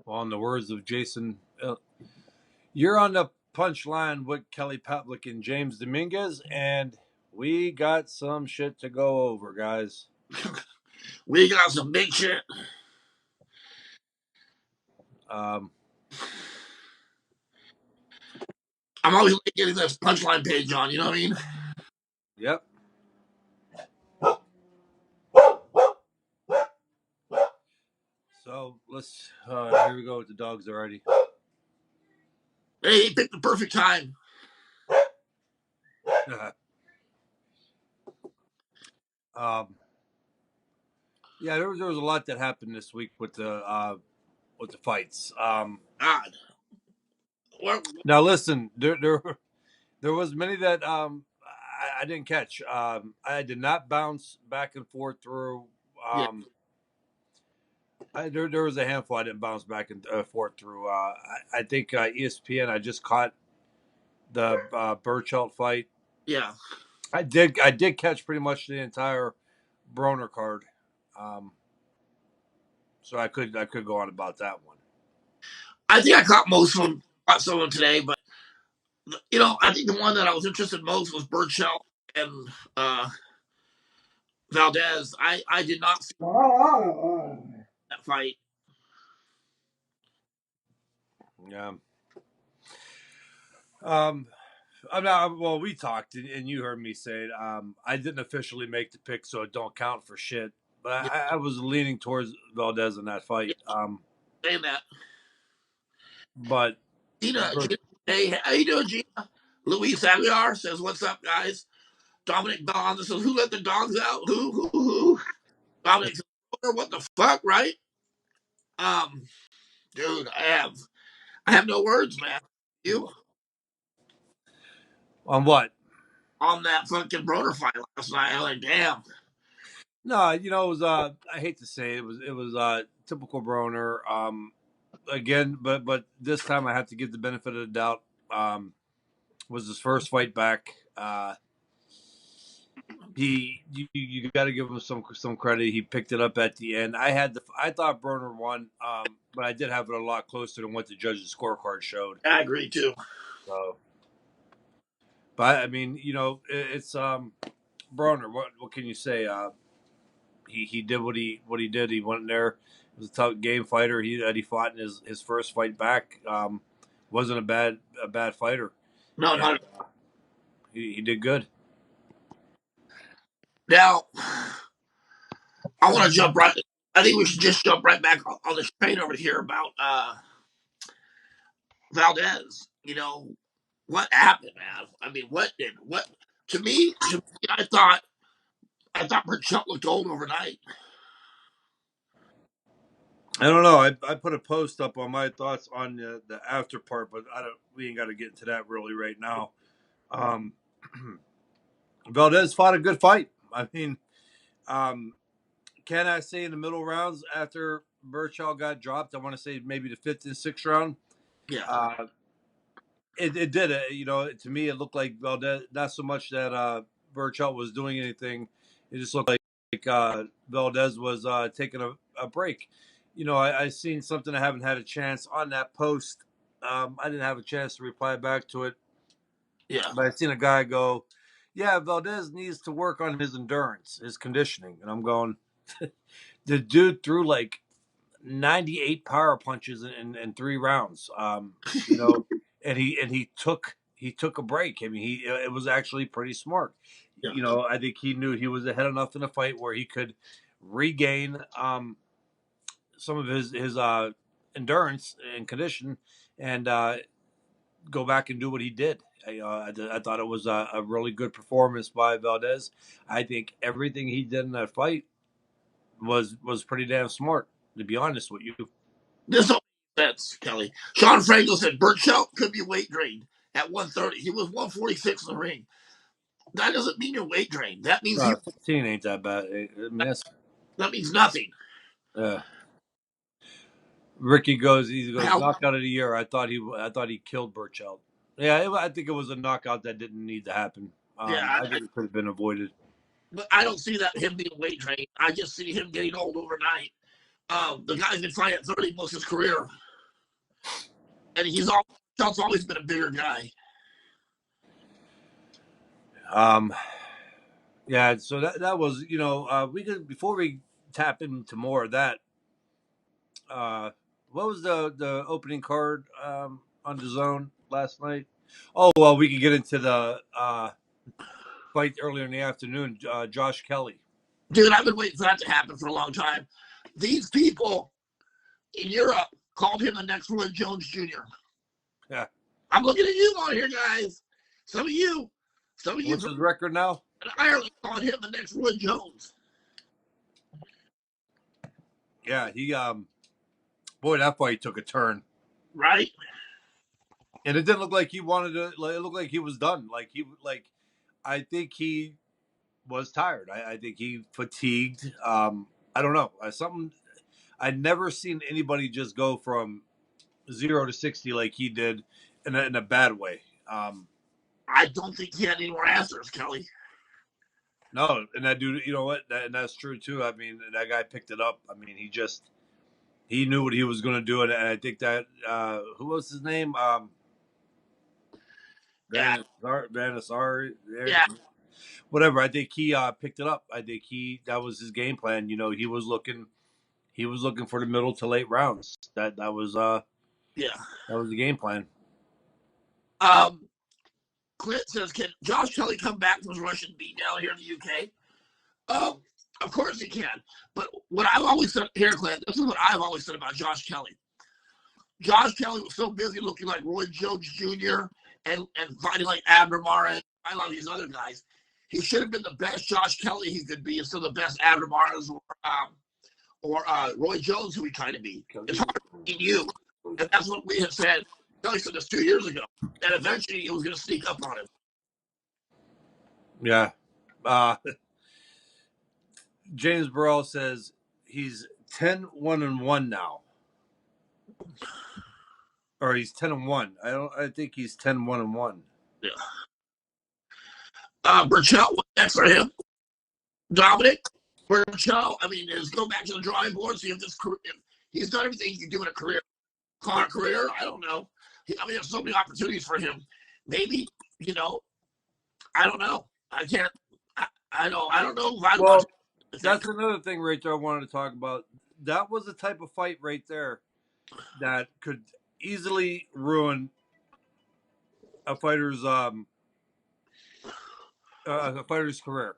Well, in the words of Jason, you're on the punchline with Kelly Pavlik and James Dominguez, and we got some shit to go over, guys. We got some big shit. Um, I'm always late getting this punchline page on, you know what I mean? yep. So let's. Here we go with the dogs already. Hey, he picked the perfect time. Yeah, there was a lot that happened this week with the fights. God. Well, Now listen, there was many that I didn't catch. I did not bounce back and forth through. yeah, There was a handful I didn't bounce back and forth through. I think ESPN. I just caught the Berchelt fight. yeah. I did catch pretty much the entire Broner card. Um, so I could go on about that one. I think I caught most of them. Caught some of them today, but I think the one that I was interested most was Berchelt and Valdez. I did not see that fight. Yeah. Um, I'm not. Well, we talked, and you heard me say it. I didn't officially make the pick, so it don't count for shit. But Yeah, I was leaning towards Valdez in that yeah, fight. saying that. But Gina, hey, how you doing, Gina? Luis Aguilar says, "What's up, guys?" Dominic Don says, "Who let the dogs out? Who?" Dominic says, "What the fuck, right?" Um, dude, I have no words, man. You on what? on that fucking Broder fight last night? I'm like, damn. No, it was. I hate to say it was typical Broner. Again, but this time I have to give the benefit of the doubt. Was his first fight back. You got to give him some credit. He picked it up at the end. I thought Broner won, but I did have it a lot closer than what the judges' scorecard showed. I agree too. So, but I mean, it's Broner. What can you say? He did what he did. He went in there. He was a tough game fighter. He fought in his first fight back. Wasn't a bad fighter, No, and not he did good. now. I want to jump right. I think we should just jump right back on this train over here about Valdez. What happened, man? I mean, what? To me, I thought Berchelt looked old overnight. I don't know. I put a post up on my thoughts on the after part, but I don't. We ain't got to get into that really right now. Um, Valdez fought a good fight. I mean, um, can I say in the middle rounds after Berchelt got dropped? I want to say maybe the fifth and sixth round. Yeah, Uh, it did. To me, it looked like Valdez. Not so much that Berchelt was doing anything. It just looked like Valdez was taking a break. I seen something I haven't had a chance on that post. I didn't have a chance to reply back to it, yeah, but I seen a guy go, "Yeah, Valdez needs to work on his endurance, his conditioning," and I'm going, the dude threw like 98 power punches in 3 rounds. And he took a break. I mean, it was actually pretty smart. yeah. I think he knew he was ahead enough in the fight where he could regain some of his endurance and condition, and go back and do what he did. I thought it was a really good performance by Valdez. I think everything he did in that fight was pretty damn smart. To be honest with you. This don't make sense, Kelly. Sean Frankel said Berchelt could be weight drained at 130. He was 146 in the ring. That doesn't mean you're weight drained. That means 16 ain't that bad. that means nothing. Uh, Ricky he goes How? knockout of the year. I thought he killed Berchelt. Yeah, I think it was a knockout that didn't need to happen. Yeah, I think it could have been avoided. but I don't see that him being weight drained. I just see him getting old overnight. The guy's been fighting at 30 most of his career. and Berchelt's always been a bigger guy. Um, yeah. So that was we could before we tap into more of that. Uh, what was the opening card on the zone last night? Oh well, we could get into the fight earlier in the afternoon. Josh Kelly. Dude, I've been waiting for that to happen for a long time. These people in Europe called him the next Roy Jones Jr. Yeah. I'm looking at you on here, guys. Some of you What's from his record now? Ireland called him the next Roy Jones. Yeah, he boy, that fight took a turn. Right? And it didn't look like he wanted to. Like, it looked like he was done. I think he was tired. I think he fatigued. I don't know. Something. I'd never seen anybody just go from 0 to 60 like he did in a bad way. I don't think he had any more answers, Kelly. No, and that dude, you know what? And that's true too. I mean, that guy picked it up. I mean, he knew what he was going to do, and I think that who was his name? Yeah. Vanessari, Yeah. whatever. I think he picked it up. I think that was his game plan. He was looking for the middle to late rounds. Yeah. That was the game plan. Clint says, can Josh Kelly come back from his Russian beatdown here in the UK? Of course he can. But what I've always said here, Clint, this is what I've always said about Josh Kelly. Josh Kelly was so busy looking like Roy Jones Jr. and fighting like Abner Mares, I love these other guys. He should have been the best Josh Kelly he could be instead of the best Abner Mares or Roy Jones, who he tried to be. It's hard to be you. And that's what we had said. Kelly said this 2 years ago. And eventually it was going to sneak up on him. Yeah. James Burrell says he's 10-1-1 now. Or he's 10-1. I think he's 10-1-1. Yeah. Berchelt, what's next for him? Dominic? Berchelt, I mean, is go back to the drawing board, see if he's done everything he can do in a career. Call a career? I don't know. There's so many opportunities for him. Maybe, I don't know. I can't. I don't know. Well, that's another thing right there I wanted to talk about. That was the type of fight right there that could easily ruin a fighter's career.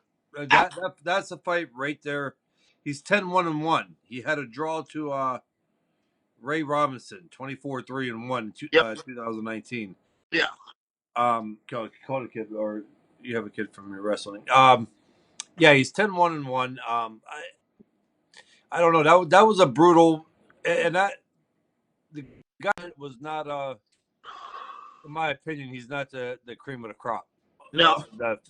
That's a fight right there. He's 10-1-1. He had a draw to Ray Robinson, 24-3-1, Yep. 2019. Yeah. Call a kid, or you have a kid from your wrestling. Yeah, he's 10-1-1. I don't know. That was a brutal, and that the guy was not. In my opinion, he's not the cream of the crop. No.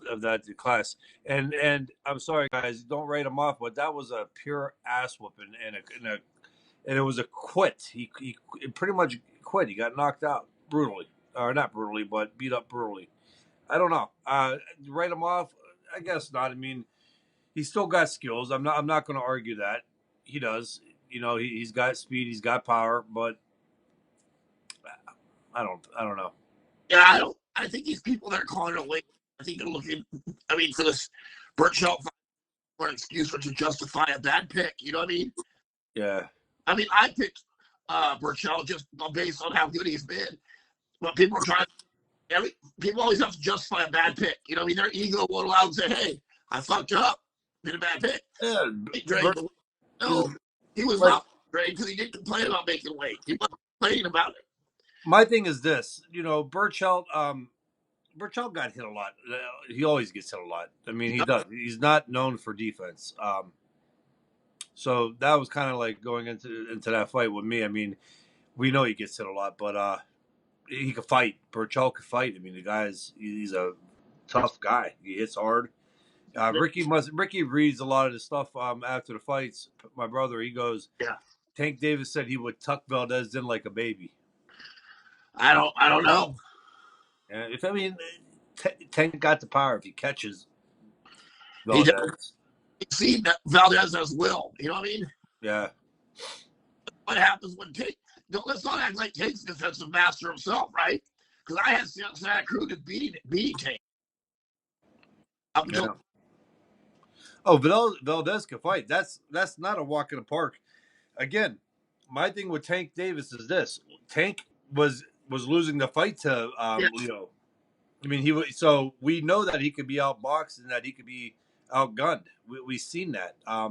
Of that class. And I'm sorry, guys, don't write him off, but that was a pure ass whooping and it was a quit. He pretty much quit. He got knocked out brutally, or not brutally, but beat up brutally. I don't know. Write him off? I guess not. I mean, he's still got skills. I'm not going to argue that. He does. He's got speed. He's got power, but I don't know. Yeah, I think these people that are calling it late, I think they're looking. For this Berchelt for an excuse for to justify a bad pick. You know what I mean? Yeah. I picked Berchelt just based on how good he's been. But people are trying. People always have to justify a bad pick. You know, their ego won't allow them to say, "Hey, I fucked up, did a bad pick." Yeah. No, he was not great because he didn't complain about making weight. He wasn't complaining about it. My thing is this, Berchelt. Berchelt got hit a lot. He always gets hit a lot. I mean, he does. He's not known for defense. So that was kind of like going into that fight with me. I mean, we know he gets hit a lot, but he could fight. Berchelt could fight. I mean, he's a tough guy. He hits hard. Ricky reads a lot of the stuff after the fights. My brother, he goes, Yeah. Tank Davis said he would tuck Valdez in like a baby. I don't know. Tank got the power if he catches Valdez. He see that Valdez has will. You know what I mean? Yeah. What happens when Tank? let's not act like Tank's defensive master himself, right? Because I had Santa Cruz beating Tank up until Yeah. Oh, Valdez can fight. That's not a walk in the park. Again, my thing with Tank Davis is this: Tank was losing the fight to yeah, Leo. I mean, so we know that he could be outboxed and that he could be outgunned. We've seen that. I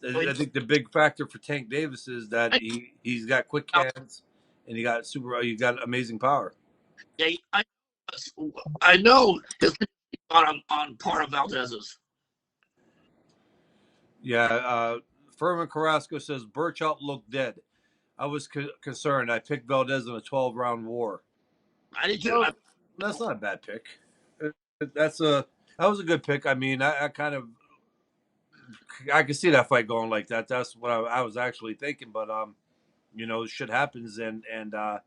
mean, I think the big factor for Tank Davis is that I, he's got quick hands and he got amazing power. I, I know his on part of Valdez's. Yeah, Furman Carrasco says Berchelt looked dead. I was concerned. I picked Valdez in a 12-round war. I did too. No, that's not a bad pick. That's a that was a good pick. I mean, I kind of I could see that fight going like that. That's what I was actually thinking. But shit happens, and I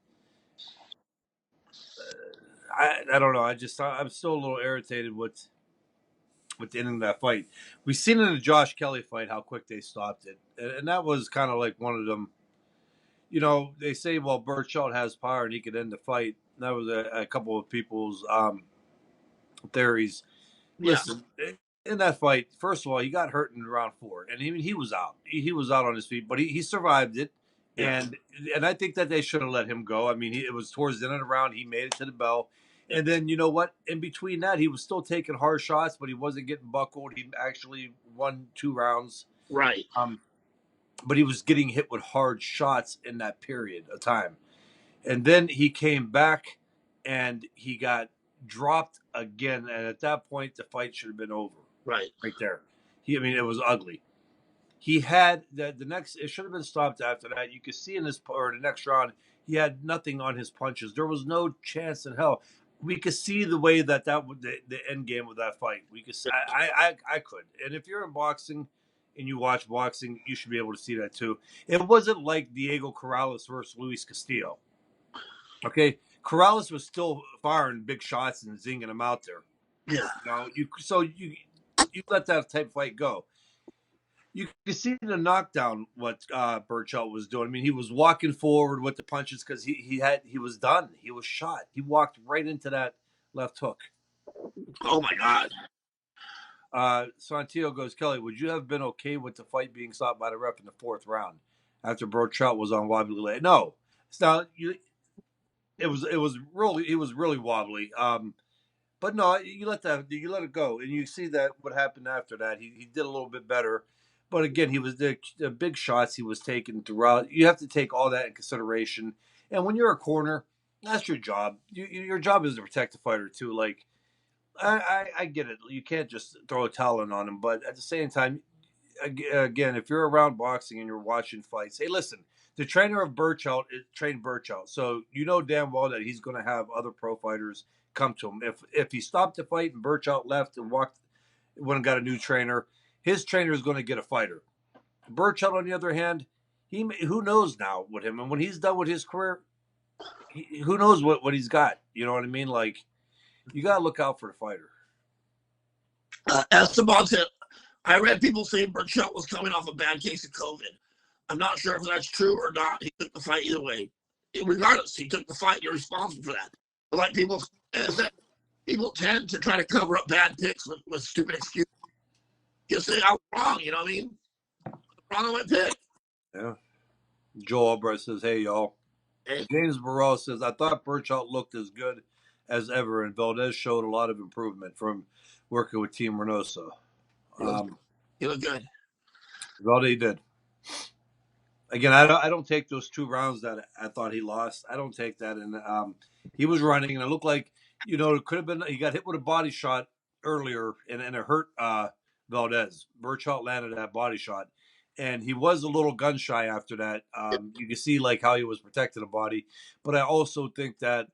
don't know. I'm still a little irritated with the ending of that fight. We've seen in the Josh Kelly fight how quick they stopped it, and that was kind of like one of them. They say, well, Berchelt has power and he could end the fight. That was a couple of people's theories. Yeah, Listen, in that fight, first of all, he got hurt in round 4, and he was out. He was out on his feet, but he survived it, yeah, and I think that they should have let him go. I mean, it was towards the end of the round. He made it to the bell, and then you know what? In between that, he was still taking hard shots, but he wasn't getting buckled. He actually won 2 rounds, right, um, but he was getting hit with hard shots in that period of time. And then he came back and he got dropped again. And at that point, the fight should have been over right. right there. I mean, it was ugly. He had the next, it should have been stopped after that. You could see in this, or the next round, he had nothing on his punches. There was no chance in hell. We could see the way that would, the end game of that fight. We could, I could. And if you're in boxing and you watch boxing, you should be able to see that too. It wasn't like Diego Corrales versus Luis Castillo. Okay, Corrales was still firing big shots and zinging them out there. Yeah, You let that type of fight go. You can see the knockdown what Berchelt was doing. I mean, he was walking forward with the punches because he was done. He was shot. He walked right into that left hook. oh my God. Santillo goes, Kelly, would you have been okay with the fight being stopped by the ref in the 4th round after Berchelt was on wobbly leg? No, it's not. It was really wobbly. But no, you let it go, and you see that what happened after that. He did a little bit better, but again, he was the big shots he was taking throughout. You have to take all that in consideration. And when you're a corner, that's your job. Your job is to protect the fighter too. Like I get it. You can't just throw a towel in on him, but at the same time, again, if you're around boxing and you're watching fights, hey, listen, the trainer of Berchelt trained Berchelt, so you know damn well that he's going to have other pro fighters come to him. If he stopped the fight and Berchelt left and went and got a new trainer, his trainer is going to get a fighter. Berchelt, on the other hand, who knows now with him, and when he's done with his career, who knows what he's got? You know what I mean? Like you got to look out for the fighter. Esteban said, I read people saying Berchelt was coming off a bad case of COVID. I'm not sure if that's true or not. He took the fight either way. Regardless, he took the fight. You're responsible for that. But like people tend to try to cover up bad picks with stupid excuses. Just say I was wrong. You know what I mean? Wrong on my pick. Yeah. Joel Albright says, "Hey y'all." Hey, James Burrell says, "I thought Berchelt looked as good as ever, and Valdez showed a lot of improvement from working with Team Reynoso." he looked good. Valdez did. Again, I don't take those 2 rounds that I thought he lost. I don't take that, and he was running, and it looked like it could have been he got hit with a body shot earlier, and it hurt Valdez. Berchelt landed that body shot, and he was a little gun shy after that. You can see like how he was protecting the body, but I also think that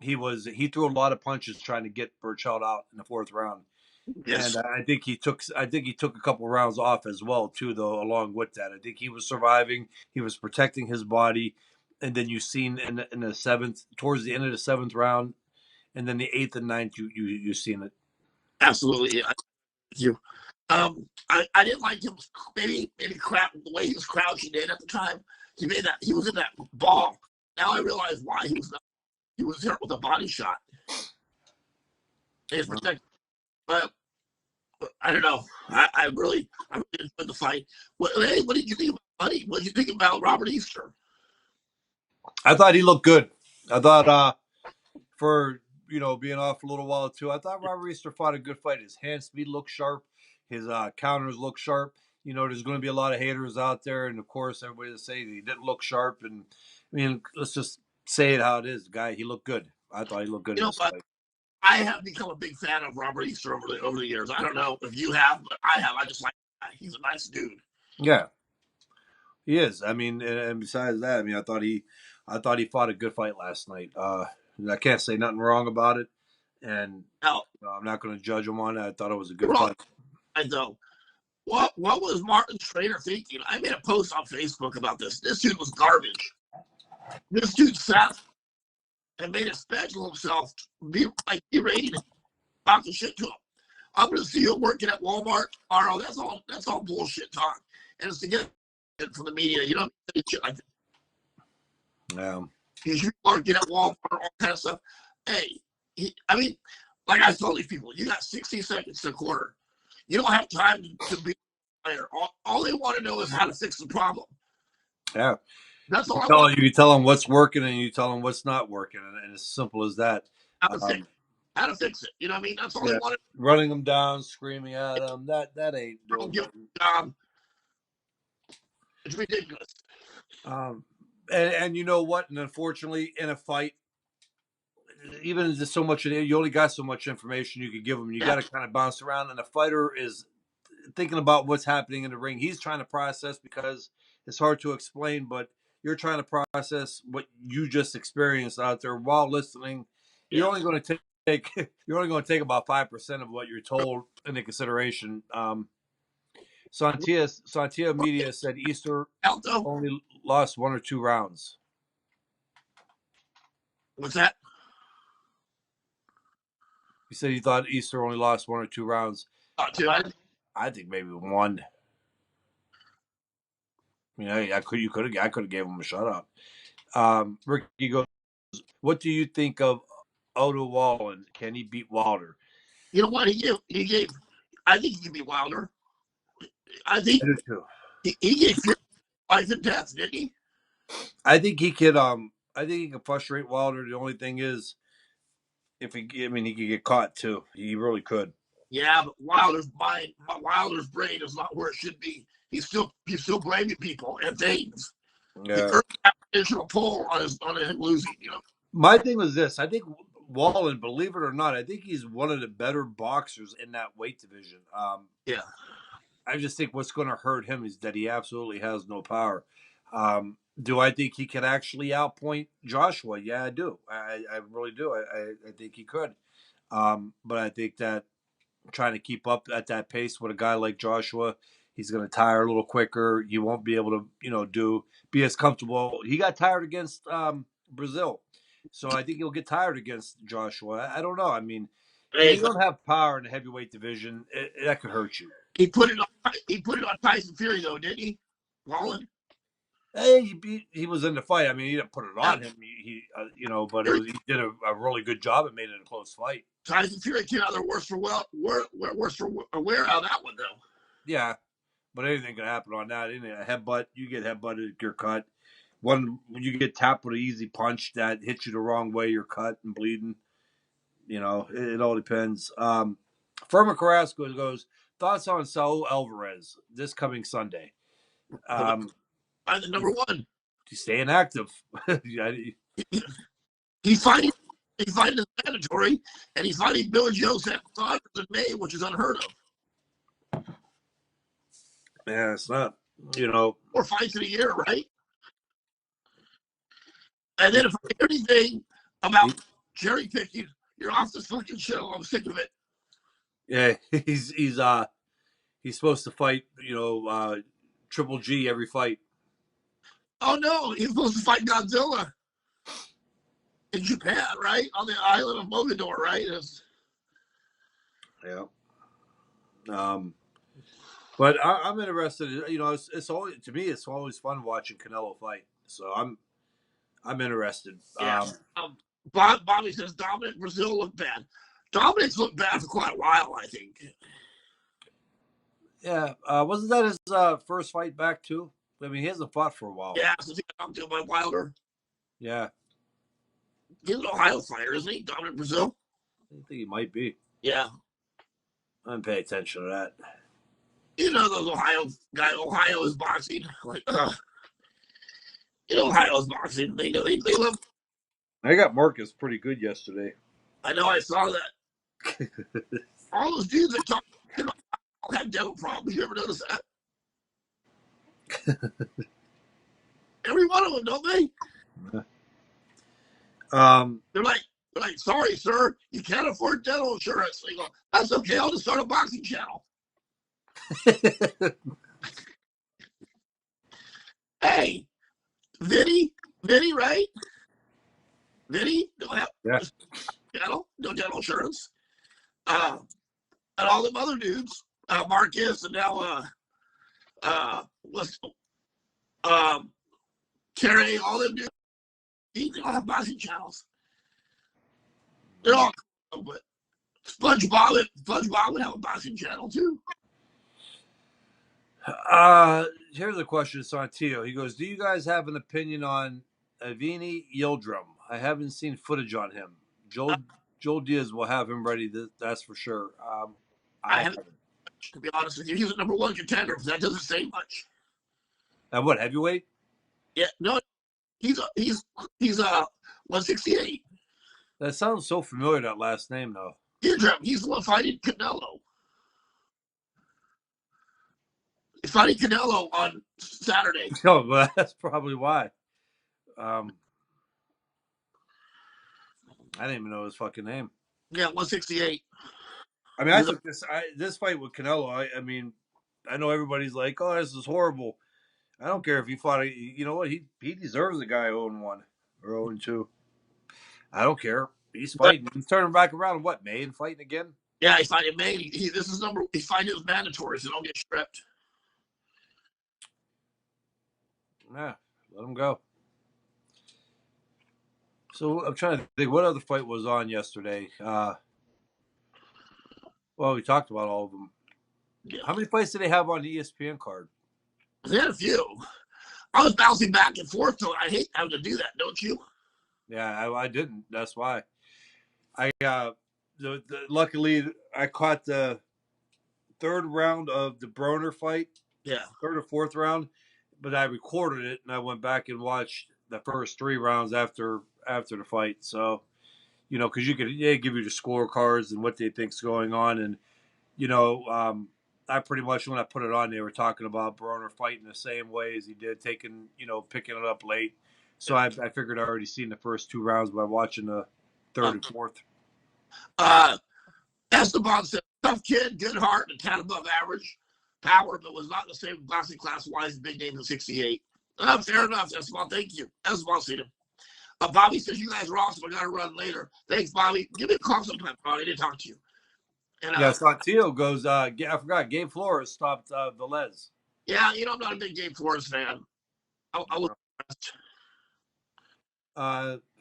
he threw a lot of punches trying to get Berchelt out in the 4th round. And Yes, I think he took a couple rounds off as well too, though. Along with that, I think he was surviving. He was protecting his body, and then you seen in the 7th, towards the end of the 7th round, and then the 8th and 9th, you seen it. absolutely. Yeah, you. I didn't like him. Maybe crap the way he was crouching in at the time. He was in that ball. Now I realize why he was not. He was hurt with a body shot. He's protected, but I don't know. I really enjoyed the fight. What did you think about Buddy? What did you think about Robert Easter? I thought he looked good. I thought for being off a little while too, I thought Robert Easter fought a good fight. His hand speed looked sharp. His counters look sharp. There's going to be a lot of haters out there, and of course, everybody will say that he didn't look sharp. And I mean, let's just say it how it is. The guy, he looked good. I thought he looked good You in know this what? fight. I have become a big fan of Robert Easter over the years. I don't know if you have, but I have. I just like him. He's a nice dude. Yeah, he is. I mean, and besides that, I mean, I thought he fought a good fight last night. I can't say nothing wrong about it, and Now, I'm not going to judge him on it. I thought it was a you're good wrong, fight. though. What was Martin Trainer thinking? I made a post on Facebook about this. This dude was garbage. This dude sat and made a special himself, berating him, talking shit to him. I'm gonna see you working at Walmart tomorrow. That's all bullshit talk. And it's to get it from the media. You don't say shit like that. Yeah. He's working at Walmart, all kind of stuff. Hey, I mean, like I told these people, you got 60 seconds to quarter. You don't have time to be a player. All they want to know is how to fix the problem. Yeah. That's all I want. You tell them what's working and you tell them what's not working, and it's simple as that. How to fix it. How to fix it. You know what I mean? That's all they Yeah, want. running them down, screaming at them, that ain't Don't doing give nothing. a job. It's ridiculous. And you know what? And unfortunately, in a fight, even there's so much, you only got so much information you could give them. You Yeah. got to kind of bounce around, and the fighter is thinking about what's happening in the ring. He's trying to process because it's hard to explain, but you're trying to process what you just experienced out there while listening. You're Yeah. only going to take you're only going to take about 5% of what you're told into consideration. Santia Media said Easter Alto. only lost 1 or 2 rounds. What's that? He said he thought Easter only lost 1 or 2 rounds. I think maybe one. I mean, I could have gave him a shutout. Ricky goes, what do you think of Otto Wallen? Can he beat Wilder? You know what? He gave. I think he can be Wilder. I think I do too. he gave Fury life and death, didn't he? I think he could. I think he could frustrate Wilder. The only thing is, if he, I mean, he could get caught too. He really could. Yeah, but Wilder's brain is not where it should be. He's still blaming people and things. He Yeah. earned that additional pull on him losing. You know. My thing was this. I think Wallen, believe it or not, I think he's one of the better boxers in that weight division. Yeah. I just think what's going to hurt him is that he absolutely has no power. Do I think he can actually outpoint Joshua? Yeah, I do. I really do. I think he could. But I think that trying to keep up at that pace with a guy like Joshua, he's going to tire a little quicker. You won't be able to, be as comfortable. He got tired against Brazil. So I think he'll get tired against Joshua. I don't know. I mean, when you don't have power in the heavyweight division, that could hurt you. He put it on Tyson Fury though, didn't he? Wallen. Hey, he was in the fight. I mean, he didn't put it on him. But he did a really good job and made it a close fight. Tyson Fury came out there worse for wear out that one though. Yeah, but anything can happen on that. A headbutt, you get headbutted, you're cut. When you get tapped with an easy punch that hits you the wrong way, you're cut and bleeding. It all depends. Furman Carrasco goes, thoughts on Saul Alvarez this coming Sunday? I'm the number one. He's staying active. He's fighting the mandatory, and he's fighting Billy Joe Saunders in May, which is unheard of. Yeah, it's not. 4 fights in a year, right? And then if I hear anything about cherry picking, you're off this fucking show. I'm sick of it. Yeah, he's supposed to fight, Triple G every fight. Oh no, he's supposed to fight Godzilla in Japan, right? On the island of Mogador, right? Yeah. But I'm interested. You know, it's always to me. It's always fun watching Canelo fight. So I'm interested. Yeah. Bobby says Dominic Brazil looked bad. Dominic's looked bad for quite a while, I think. Yeah. Wasn't that his first fight back too? I mean, he hasn't fought for a while. Yeah, since he got knocked out by Wilder. Yeah. He's an Ohio fighter, isn't he? Dominic Brazil. I think he might be. Yeah. I didn't pay attention to that. You know those Ohio guys. Ohio is boxing. Like, you know, Ohio's boxing. They love. I got Marcus pretty good yesterday. I know. I saw that. All those dudes that talk all have dental problems. You ever notice that? Every one of them, don't they? They're like, sorry, sir, you can't afford dental insurance. They go, that's okay. I'll just start a boxing channel. Hey, Vinny, right? Vinny don't have no dental insurance. And all them other dudes, Marcus, and now what's Terry, all them dudes, they all have boxing channels. They're all cool, but SpongeBob would have a boxing channel too. Here's a question. It's on Tio. He goes, "Do you guys have an opinion on Avini Yildirim? I haven't seen footage on him. Joel Diaz will have him ready. That's for sure. I haven't, to be honest with you. He's a number one contender, but that doesn't say much. What, heavyweight? Yeah, no, he's 168. That sounds so familiar. That last name, though. He's the one fighting Canelo. He's fighting Canelo on Saturday. No, but that's probably why. I didn't even know his fucking name. Yeah, 168. I mean, I took this fight with Canelo. I mean, I know everybody's like, "Oh, this is horrible." I don't care if he fought. You know what? He deserves a guy 0-1 or 0-2. I don't care. He's fighting. He's turning back around. What, May and fighting again? Yeah, he's fighting May. He's fighting his mandatory, so don't get stripped. Yeah, let him go. So I'm trying to think what other fight was on yesterday. Well, we talked about all of them. Yeah. How many fights did they have on the ESPN card? They had a few. I was bouncing back and forth, so I hate having to do that, don't you? Yeah, I didn't. That's why. Luckily, I caught the third round of the Broner fight. Yeah. Third or fourth round, but I recorded it and I went back and watched the first 3 rounds after the fight. So, you know, because they give you the scorecards and what they think's going on, and you know, I pretty much when I put it on, they were talking about Broner fighting the same way as he did, picking it up late. So I figured I already seen the first 2 rounds by watching the third and fourth. Esteban said, tough kid, good heart, and tad above average power, but was not the same boxing class-wise big name in 68. Fair enough, Esteban. Thank you. Esteban seen him. Bobby says, you guys are awesome. I got to run later. Thanks, Bobby. Give me a call sometime, Bobby. I didn't talk to you. And, Santillo goes, I forgot, Gabe Flores stopped Valdez. Yeah, you know, I'm not a big Gabe Flores fan. I was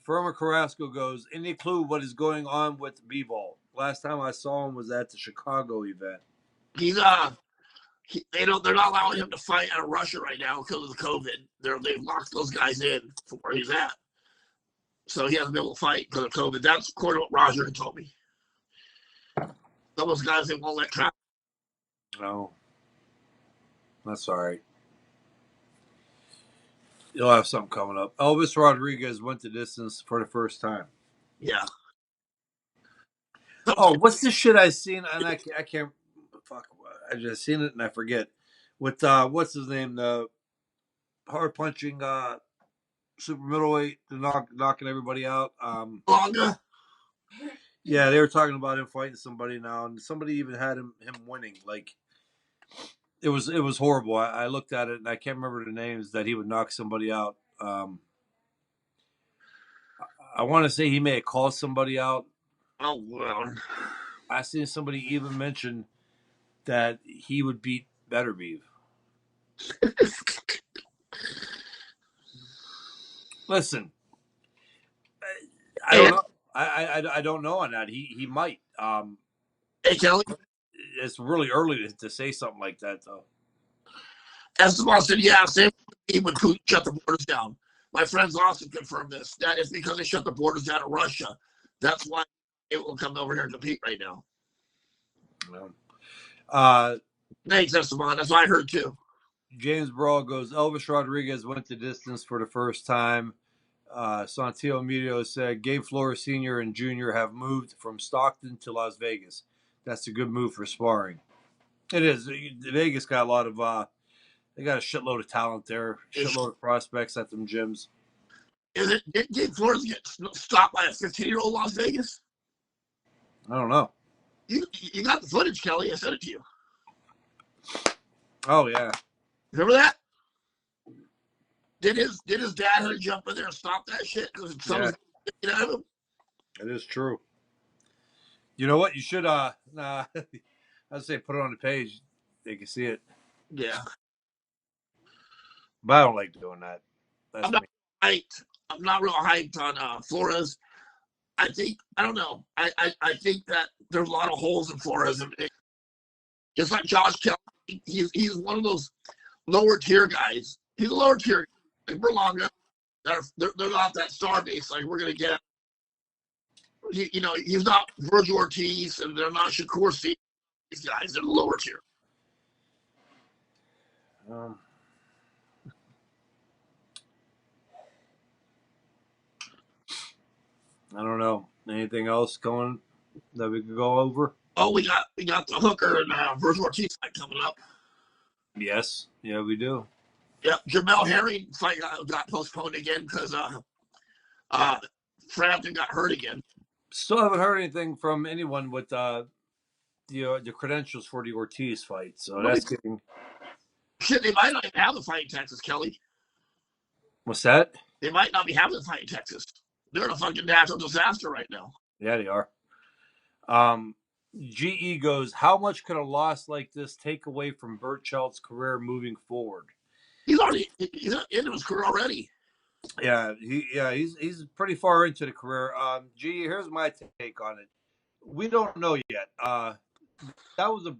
Firma Carrasco goes, any clue what is going on with B-Ball? Last time I saw him was at the Chicago event. He's they're not allowing him to fight out of Russia right now because of the COVID. They've locked those guys in for where he's at. So he hasn't been able to fight because of COVID. That's according to what Roger had told me. Some of those guys they won't let travel. No. That's all right. You'll have something coming up. Elvis Rodriguez went the distance for the first time. Yeah. Oh, what's this shit I seen? And I can't. Fuck. I just seen it and I forget. With what's his name? The hard punching super middleweight, knocking everybody out. Longa. Yeah, they were talking about him fighting somebody now, and somebody even had him winning. Like it was horrible. I looked at it and I can't remember the names that he would knock somebody out. I want to say he may have called somebody out. Oh well. I seen somebody even mention that he would beat Better be. Listen, I don't Hey, know. I don't know on that. He might. hey, Kelly. It's really early to say something like that, though. Esteban said, yeah, same thing when Putin shut the borders down. My friends also confirmed this. That is because they shut the borders down to Russia. That's why it will come over here and compete right now. You Thanks, Esteban. That's what I heard too. James Brawl goes, Elvis Rodriguez went the distance for the first time. Santillo Emilio said, Gabe Flores Sr. and Jr. have moved from Stockton to Las Vegas. That's a good move for sparring. It is. Vegas got a lot of, they got a shitload of talent there, shitload of prospects at them gyms. Did Gabe Flores get stopped by a 15-year-old Las Vegas? I don't know. You got the footage, Kelly. I sent it to you. Oh, yeah. Remember that? Did his dad have to jump in there and stop that shit because son was getting out of him? It is true. You know what? You should, I'd say put it on the page. They can see it. Yeah. But I don't like doing that. That's me. I'm not real hyped on Flores. I don't know. I think that there's a lot of holes in Flores. Just like Josh Kelly, he's one of those lower tier guys. He's a lower tier guy. Like Berlanga. They're not that star base like we're gonna get. He's not Virgil Ortiz and they're not Shakur Stevens. These guys are lower tier. I don't know. Anything else going that we could go over? Oh, we got the Hooker and Virgil Ortiz fight coming up. Yes. Yeah, we do. Yep, Jamel Herring fight got postponed again because Frampton got hurt again. Still haven't heard anything from anyone with the credentials for the Ortiz fight. So that's getting. Shit, they might not even have the fight in Texas, Kelly. What's that? They might not be having the fight in Texas. They're in a fucking natural disaster right now. Yeah, they are. GE goes, how much could a loss like this take away from Berchelt's career moving forward? He's into his career already. Yeah, he's pretty far into the career. GE, here's my take on it. We don't know yet. That was a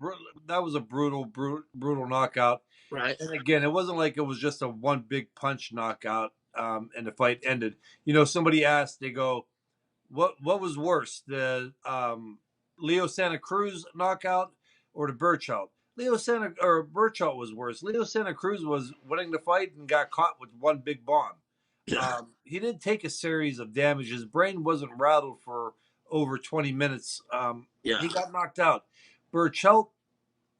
brutal knockout. Right. And again, it wasn't like it was just a one big punch knockout, and the fight ended. Somebody asked, they go, what was worse, the Leo Santa Cruz knockout or the Berchelt? Berchelt was worse. Leo Santa Cruz was winning the fight and got caught with one big bomb. Yeah. He didn't take a series of damage. His brain wasn't rattled for over 20 minutes. He got knocked out. Berchelt,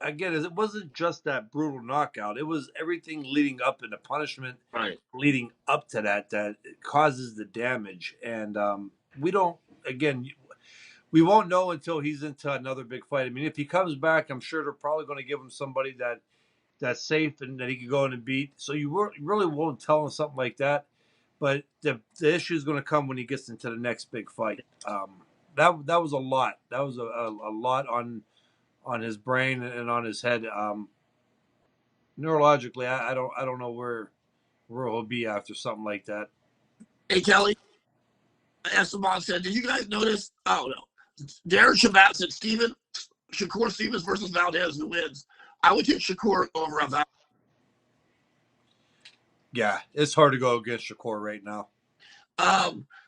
again, it wasn't just that brutal knockout. It was everything leading up in the punishment, right, leading up to that causes the damage. And we don't, again, we won't know until he's into another big fight. I mean, if he comes back, I'm sure they're probably going to give him somebody that's safe and that he can go in and beat. So you really won't tell him something like that. But the issue is going to come when he gets into the next big fight. That was a lot. That was a lot on his brain and on his head. Neurologically, I don't know where he'll be after something like that. Hey, Kelly, Esteban said, did you guys notice? Oh, no. Darren Shabbat said, Shakur Stevens versus Valdez, who wins? I would take Shakur over Valdez. Yeah, it's hard to go against Shakur right now.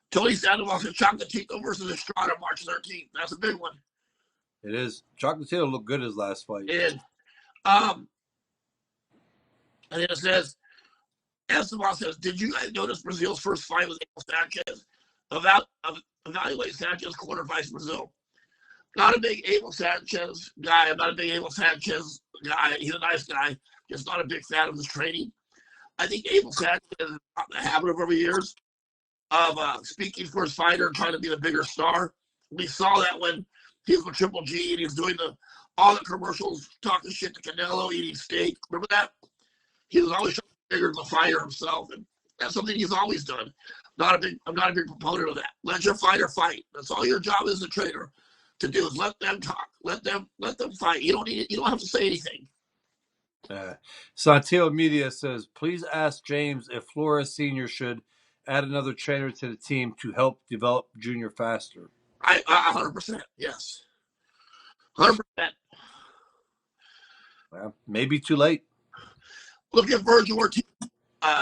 Tony Sandoval said Chocolatito versus Estrada March 13th. That's a big one. It is. Chocolatito looked good his last fight. And then it says, Esteban says, did you guys notice Brazil's first fight was Abel Sanchez? Evaluate Sanchez corner vice Brazil. Not a big Abel Sanchez guy. I'm not a big Abel Sanchez guy. He's a nice guy. Just not a big fan of his training. I think Abel Sanchez has gotten the habit of over years of speaking for his fighter and trying to be the bigger star. We saw that when he was with Triple G and he was doing all the commercials, talking shit to Canelo, eating steak. Remember that? He was always trying to be bigger than the fighter himself, and that's something he's always done. I'm not a big proponent of that. Let your fighter fight. That's all your job as a trainer to do is let them talk. Let them fight. You don't have to say anything. Santiago Media says, please ask James if Flores Sr. should add another trainer to the team to help develop Junior faster. 100%. Yes. 100%. Well, maybe too late. Look at Virgil Ortiz.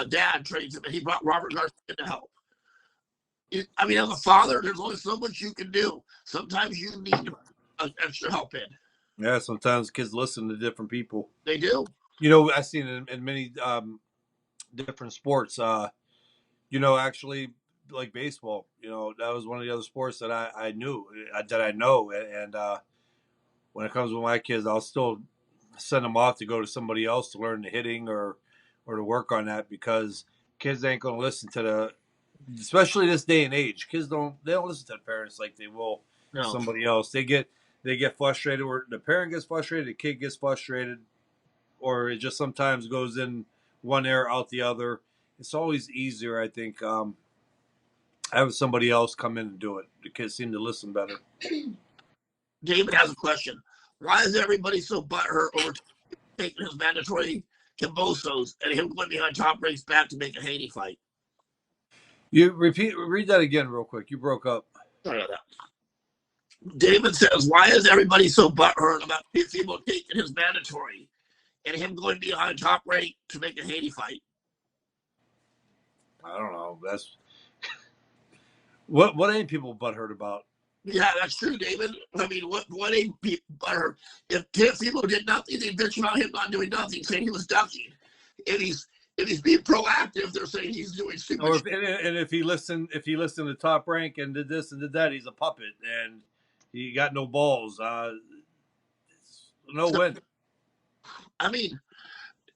Dad trades him, and he brought Robert Garcia to help. I mean, as a father, there's only so much you can do. Sometimes you need extra help in. Yeah, sometimes kids listen to different people. They do. You know, I've seen it in many different sports. Actually, like baseball. That was one of the other sports that I knew that I know, and when it comes with my kids, I'll still send them off to go to somebody else to learn the hitting or to work on that because kids ain't going to listen to especially this day and age. Kids don't listen to the parents like they will No. somebody else. They get frustrated, or the parent gets frustrated, the kid gets frustrated, or it just sometimes goes in one ear out the other. It's always easier, I think, having somebody else come in and do it. The kids seem to listen better. David has a question. Why is everybody so butthurt over taking his mandatory Kimbosos and him going behind Top Rank's back to make a Haney fight? You read that again real quick. You broke up. Sorry about that. David says, why is everybody so butthurt about people taking his mandatory and him going behind Top Rank to make a Haney fight? I don't know. That's what ain't people butthurt about? Yeah, that's true, David. I mean, what ain't people butthurt? If people did nothing, they'd bitch about him not doing nothing, saying he was ducking. If he's being proactive, they're saying he's doing stupid. Or if he listened to Top Rank and did this and did that, he's a puppet and he got no balls. No win. I mean,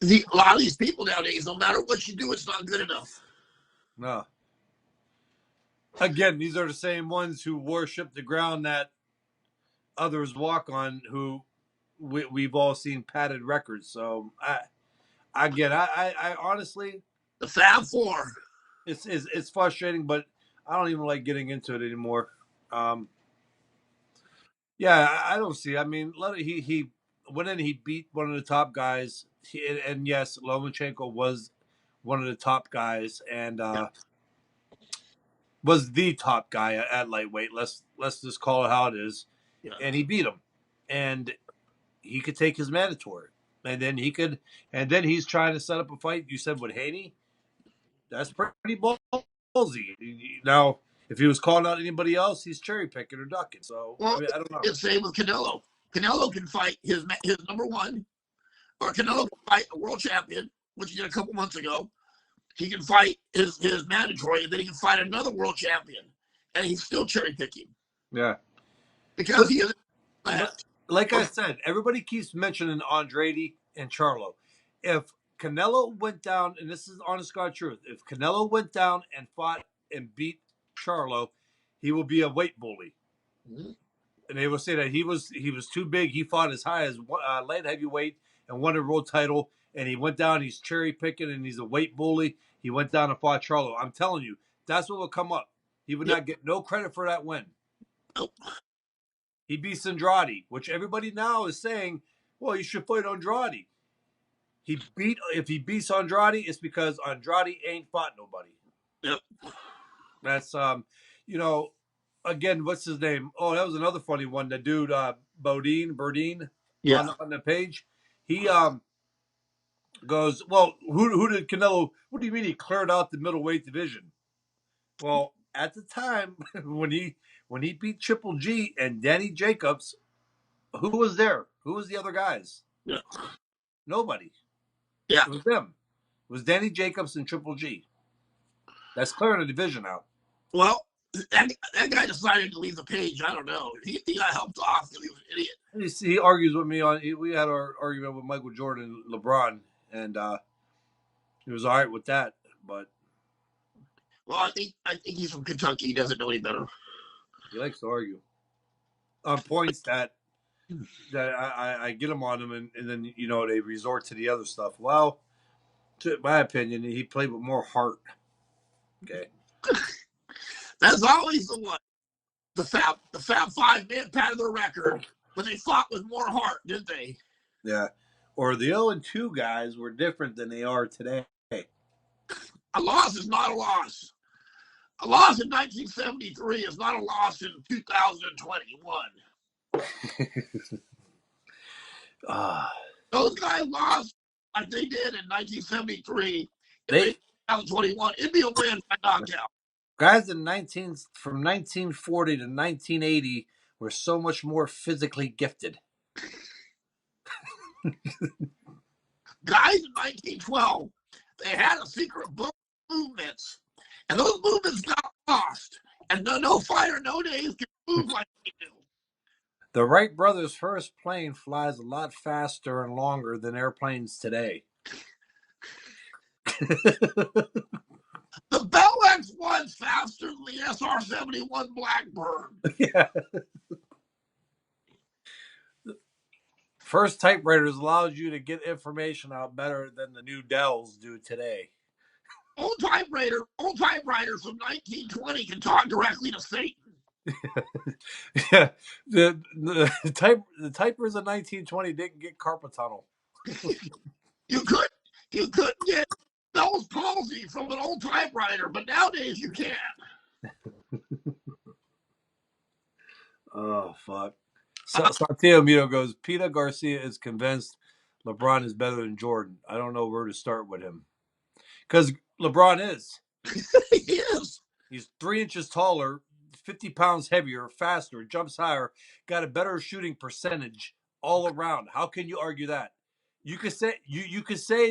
a lot of these people nowadays, no matter what you do, it's not good enough. No. Again, these are the same ones who worship the ground that others walk on. Who we've all seen padded records. So I honestly, the Fab Four. It's frustrating, but I don't even like getting into it anymore. Yeah, I don't see. I mean, he went in. He beat one of the top guys, and yes, Lomachenko was one of the top guys, and was the top guy at lightweight. Let's just call it how it is. Yeah. And he beat him, and he could take his mandatory, and then he's trying to set up a fight. You said with Haney, that's pretty ballsy. Now, if he was calling out anybody else, he's cherry picking or ducking. So well, I mean, I don't know. It's the same with Canelo. Canelo can fight his number one, or Canelo can fight a world champion, which he did a couple months ago. He can fight his mandatory, and then he can fight another world champion, and he's still cherry picking. Yeah, because he is. Like I said, everybody keeps mentioning Andrade and Charlo. If Canelo went down, and this is honest God truth, if Canelo went down and fought and beat Charlo, he will be a weight bully. Mm-hmm. And they will say that he was too big. He fought as high as light heavyweight and won a world title. And he went down. He's cherry picking and he's a weight bully. He went down and fought Charlo. I'm telling you, that's what will come up. He would not get no credit for that win. Nope. He beats Andrade, which everybody now is saying, well, you should fight Andrade. If he beats Andrade, it's because Andrade ain't fought nobody. Yep. That's again, what's his name? Oh, that was another funny one. The dude, Berdine, yeah, on the page. He goes, well, who did Canelo? What do you mean he cleared out the middleweight division? Well, at the time when he beat Triple G and Danny Jacobs, who was there? Who was the other guys? Yeah. Nobody. Yeah. It was them. It was Danny Jacobs and Triple G. That's clearing the division out. Well, that guy decided to leave the page. I don't know. He got helped off. He was an idiot. He argues with me we had our argument with Michael Jordan and LeBron, and he was all right with that. But well, I think he's from Kentucky. He doesn't know any better. He likes to argue on points that I get him on them, and then they resort to the other stuff. Well, to my opinion, he played with more heart. Okay, that's always the one. The Fab Five men patted their record, but they fought with more heart, didn't they? Yeah. or the 0-2 guys were different than they are today. A loss is not a loss. A loss in 1973 is not a loss in 2021. uh, Those guys lost like they did in 1973. If they they 2021, it'd be a win by knockout. guys from 1940 to 1980 were so much more physically gifted. Guys in 1912, they had a secret book of movements, and those movements got lost. And no fighter nowadays can move like they do. The Wright brothers' first plane flies a lot faster and longer than airplanes today. The Bell X-1's faster than the SR-71 Blackbird. Yeah. First typewriters allowed you to get information out better than the new Dells do today. Old typewriters from 1920 can talk directly to Satan. Yeah, the typers in 1920 didn't get carpal tunnel. You couldn't get Bell's palsy from an old typewriter, but nowadays you can. Oh fuck! Santiago Mito goes. Peter Garcia is convinced LeBron is better than Jordan. I don't know where to start with him because LeBron is. He is. He's 3 inches taller, 50 pounds heavier, faster, jumps higher, got a better shooting percentage all around. How can you argue that? You could say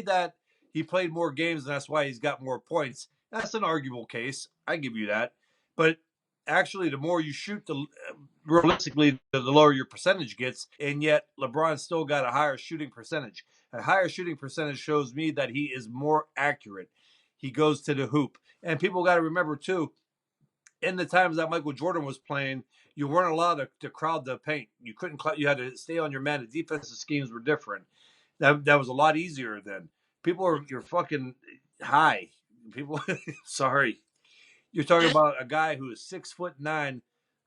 that he played more games and that's why he's got more points. That's an arguable case. I give you that. But actually, the more you shoot, realistically, the lower your percentage gets. And yet, LeBron still got a higher shooting percentage. A higher shooting percentage shows me that he is more accurate. He goes to the hoop. And people got to remember, too, in the times that Michael Jordan was playing, you weren't allowed to crowd the paint. You couldn't. You had to stay on your man. The defensive schemes were different. That was a lot easier then. You're fucking high. People, sorry, you're talking about a guy who is 6'9",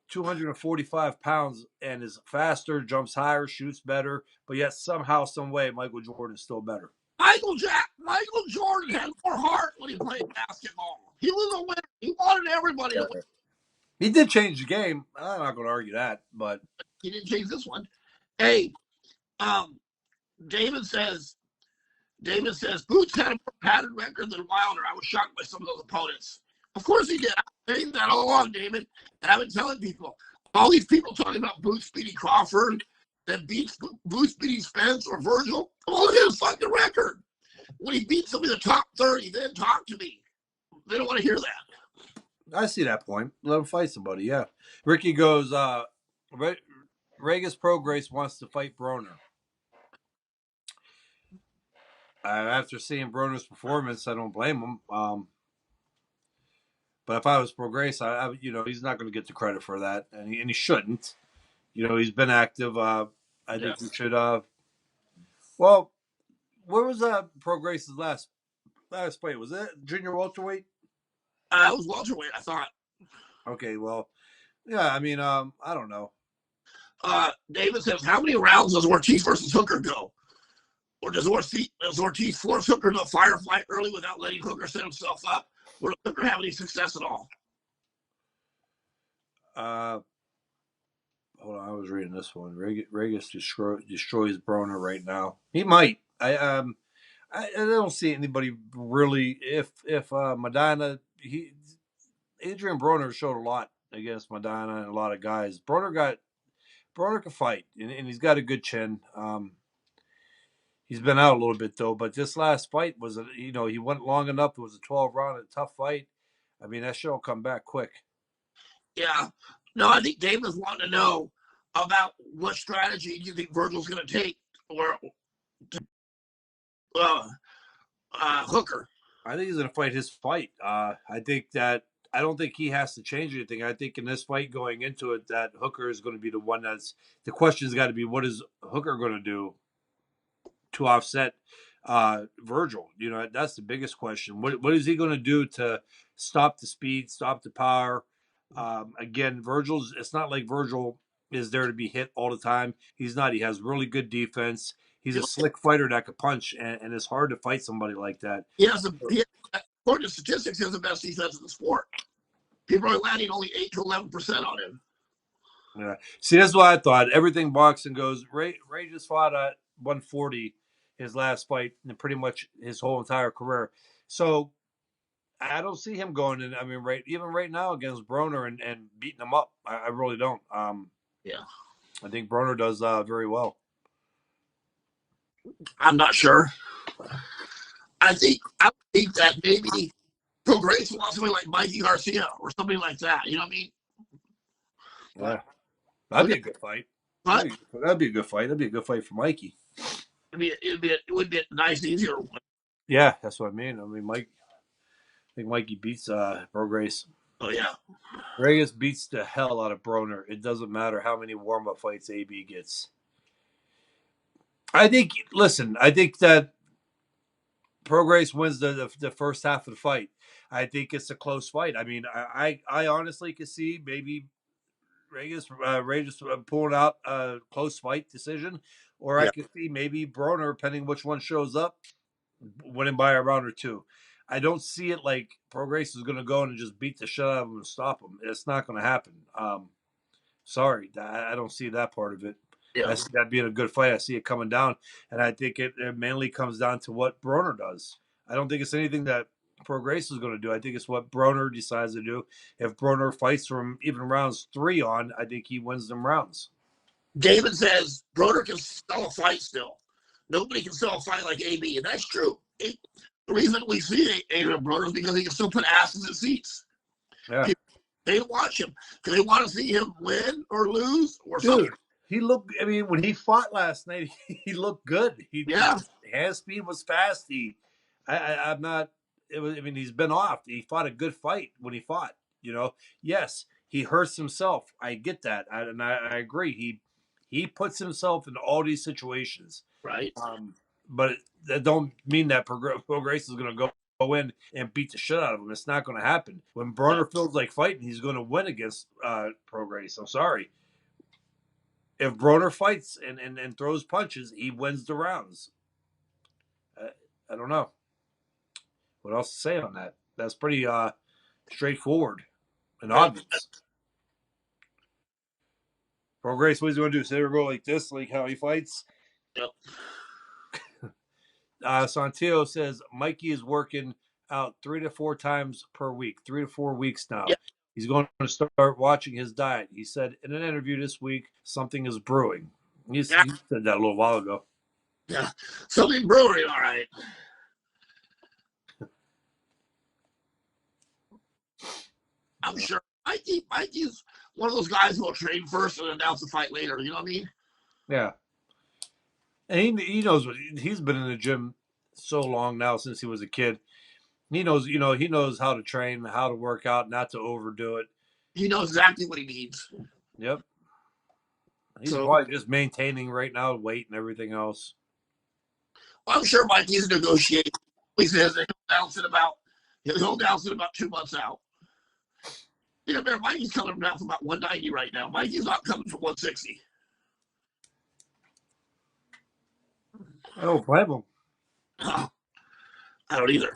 245 pounds, and is faster, jumps higher, shoots better, but yet somehow, some way, Michael Jordan is still better. Michael Jordan had more heart when he played basketball. He was a winner. He wanted everybody to win. He did change the game. I'm not going to argue that, but he didn't change this one. Hey, David says Boots had a more padded record than Wilder. I was shocked by some of those opponents. Of course he did. I've been saying that all along, David. And I've been telling people, all these people talking about Boots beating Crawford, that beats Boots beating Spence or Virgil. Well, look at his fucking record. When he beats them in the top 30, then talk to me. They don't want to hear that. I see that point. Let him fight somebody, yeah. Ricky goes, Regis Prograis wants to fight Broner. After seeing Broner's performance, I don't blame him. But if I was Prograis, he's not going to get the credit for that, and he shouldn't. He's been active. I think he should. Well, where was Prograis' last fight? Was it junior welterweight? It was welterweight, I thought. Okay, well, yeah. I mean, I don't know. David says, how many rounds does Ortiz versus Hooker go? Or does Ortiz force Hooker to a firefight early without letting Hooker set himself up? Or does Hooker have any success at all? Hold on, I was reading this one. Regis destroys Broner right now. He might. I don't see anybody really. If Madonna, Adrian Broner showed a lot against Madonna and a lot of guys. Broner can fight, and he's got a good chin. He's been out a little bit though, but this last fight was he went long enough. It was a 12 round, a tough fight. I mean, that shit will come back quick. Yeah. No, I think David's wanting to know about what strategy you think Virgil's going to take or Hooker. I think he's going to fight his fight. I don't think he has to change anything. I think in this fight going into it, that Hooker is going to be the one the question's got to be, what is Hooker going to do to offset Virgil? That's the biggest question. What is he going to do to stop the speed, stop the power? Again, it's not like Virgil is there to be hit all the time. He's not. He has really good defense. he's a slick fighter that could punch, and it's hard to fight somebody like that. According to statistics, he has the best defense in the sport. People are landing only 8 to 11% on him. Yeah. See, that's what I thought. Everything boxing goes. Ray just fought at 140 his last fight and pretty much his whole entire career. So I don't see him going in. I mean, even right now against Broner and beating him up. I really don't. Yeah. I think Broner does very well. I'm not sure. I think that maybe Phil Grace wants somebody like Mikey Garcia or something like that. You know what I mean? Yeah, that'd be a good fight. But That'd be a good fight. That'd be a good fight for Mikey. it would be a nice, easier one. Yeah, that's what I mean. I mean, I think Mikey beats Bro Grace. Oh yeah. Reyes beats the hell out of Broner. It doesn't matter how many warm-up fights AB gets. I think that Pro Grace wins the first half of the fight. I think it's a close fight. I mean, I honestly could see maybe Reyes pulling out a close fight decision, or I Yeah. could see maybe Broner, depending which one shows up, winning by a round or two. I don't see it like Pro Grace is going to go in and just beat the shit out of him and stop him. It's not going to happen. Sorry, I don't see that part of it. Yeah. I see that being a good fight. I see it coming down, and I think it mainly comes down to what Broner does. I don't think it's anything that Pro Grace is going to do. I think it's what Broner decides to do. If Broner fights from even rounds 3 on, I think he wins them rounds. David says Broner can sell a fight still. Nobody can sell a fight like AB, and that's true. The reason we see Adrian Broner is because he can still put asses in seats. Yeah. People, they watch him because they want to see him win or lose or something. He looked. I mean, when he fought last night, he looked good. His hand speed was fast. I'm not. It was. I mean, he's been off. He fought a good fight when he fought. You know, yes, he hurts himself. I get that, and I agree. He puts himself in all these situations. Right. But that don't mean that Pro Grace is going to go in and beat the shit out of him. It's not going to happen. When Broner feels like fighting, he's going to win against Pro Grace. I'm sorry. If Broner fights and throws punches, he wins the rounds. I don't know what else to say on that. That's pretty straightforward and obvious. Pro Grace, what he's going to do? Sit there and go like this, like how he fights? Yep. Santillo says Mikey is working out 3 to 4 times per week, 3 to 4 weeks now. Yep. He's going to start watching his diet. He said in an interview this week, something is brewing. He said that a little while ago. Yeah, something brewing, all right. I'm sure Mikey's one of those guys who will train first and announce the fight later. You know what I mean? Yeah. And he knows what he's been in the gym so long now since he was a kid. He knows, he knows how to train, how to work out, not to overdo it. He knows exactly what he needs. Yep. He's probably just maintaining right now weight and everything else. I'm sure Mikey's negotiating. He says he'll announce it about 2 months out. You know, Mikey's coming down from about 190 right now. Mikey's not coming from 160. I don't blame him. I don't either.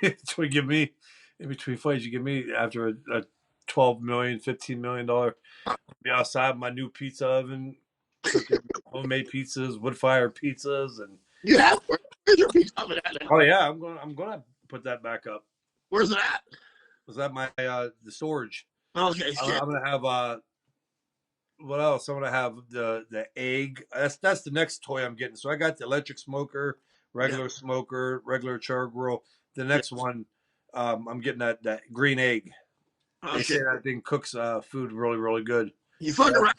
It's what you give me in between fights. You give me after a $12 million, $15 million. Be outside my new pizza oven, cooking homemade pizzas, wood fire pizzas, and where's your pizza oven at now? Oh yeah, I'm gonna put that back up. Where's it at? Was that my the storage? Okay, I'm gonna have what else? I'm gonna have the egg. That's the next toy I'm getting. So I got the electric smoker, regular smoker, regular char grill. The next one, I'm getting that green egg. They say that thing cooks food really, really good. You fucking around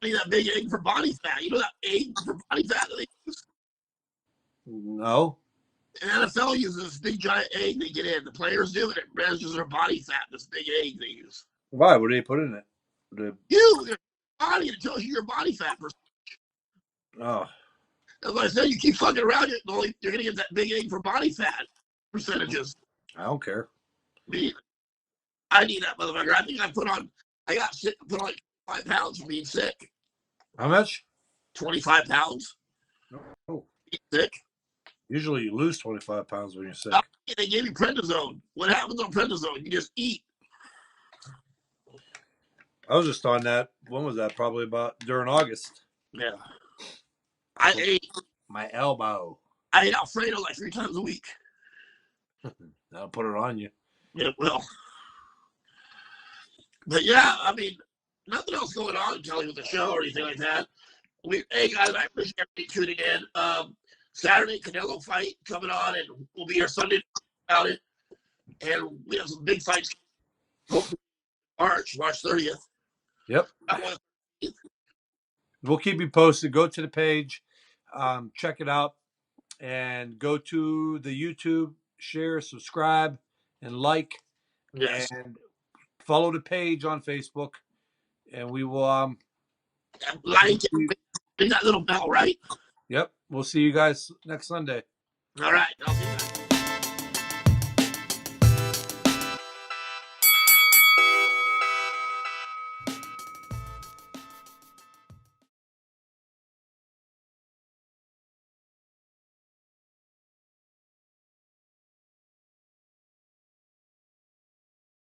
that big egg for body fat. You know that egg for body fat that they use? No. And NFL uses this big giant egg they get in. The players do, and it measures their body fat. This big egg they use. Why? What do they put in it? Your body, it tells you your body fat percentage. Oh. That's why I said you keep fucking around, you're going to get that big egg for body fat percentages. I don't care. I need that motherfucker. I think I put on like 5 pounds from being sick. How much? 25 pounds. Oh, He's sick. usually you lose 25 pounds when you're sick. Oh, they gave me prednisone. What happens on prednisone? You just eat. I was just on that. When was that? Probably about during August. Yeah. I ate My elbow. Alfredo like 3 times a week. I'll put it on you. Yeah, well. But yeah, I mean, nothing else going on telling with the show or anything like that. Hey guys, I appreciate everybody tuning in. Saturday Canelo fight coming on, and we'll be here Sunday about it. And we have some big fights. Hopefully March 30th. Yep. We'll keep you posted. Go to the page, check it out, and go to the YouTube, share, subscribe, and like, Yes. and follow the page on Facebook. And we will. Like that little bell, right? Yep. We'll see you guys next Sunday. All right. I'll see you guys.